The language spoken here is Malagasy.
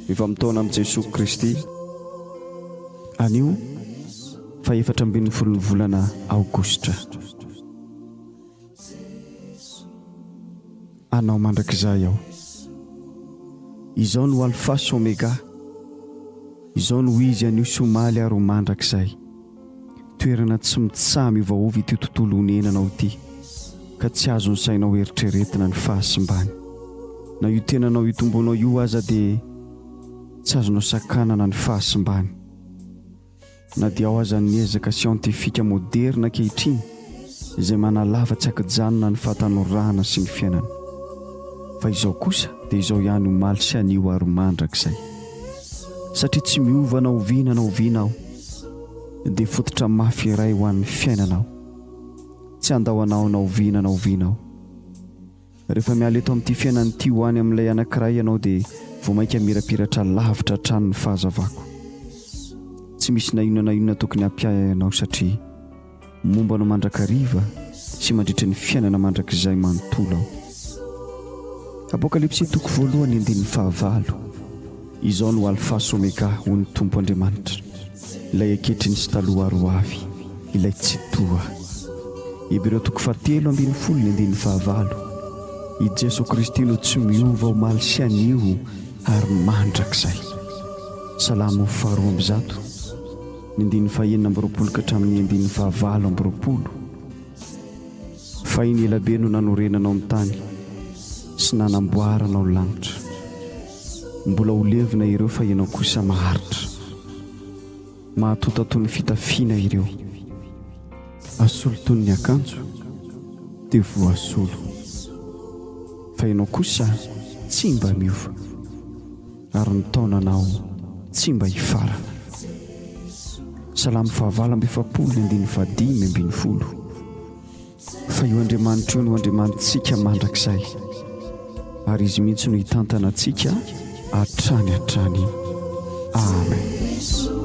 Mifamotoana amin'i Jesoa Kristy. Anio fa 14 volana aogositra. Anao mandrakizay aho. Izaho no Alfa sy Omega. Izaho no izy anio sy omaly ary mandrakizay. Toerana tsy mitsaha-miovaova ity tontolo iainanao ity, ka tsy azon'ny sainao eritreretina ny fahasimbany. Na io tenanao itombonao io aza dia tsy azonao sakanana ny fahasimbany. Na dia ao aza niezaka siantifika moderna ankehitriny izay manalava tsy ankijanona ny fahatanorana sy ny fiainana. Fa izao kosa dia izao ihany omaly sy anio ary mandrakizay. Satria tsy miova na oviana na oviana aho, dia fototra mafy iray ho an'ny fiainanao. Tsy andahoanao na oviana na oviana aho. Rehefa miala eto amin'ity fiainan'ity ho any amin'ilay anankiray ianao dia vao mainka mirapiratra lavitra hatrany ny fahazavako. Tsy misy na inona tokony hampiahy ianao satria momba no mandrakariva sy mandritry ny fiainana mandrakizay manontolo aho. Apokalipsy toko 1:15. Izaho no Alfa sy Omega, ho ny Tompo Andriamanitra, ilay ankehitriny sy taloha ary ho avy, ilay tsy toa. Ibreo toko 7:15. I Jesoa Kristy no tsy miova omaly sy anio ary mandrakizay. Salamo 2:9 ka hatramin'ny 9:20. Fa iny elabe no nanorenanao amin'ny tany sy nanamboaranao lanitra. Mbola ho levina ireo fa ianao kosa maharitra. Mahatonta toy ny fitafiana ireo. Asolo toy ny akanjo dia voasolo. Fa ianao kosa tsy mba miova, ary ny taonanao tsy mba hifarana. Salamo 7:7-20. Fa io Andriamanitra io no Andriamanitsika mandrakizay, ary izy mihitsy no hitantana antsika hatrany. Amen.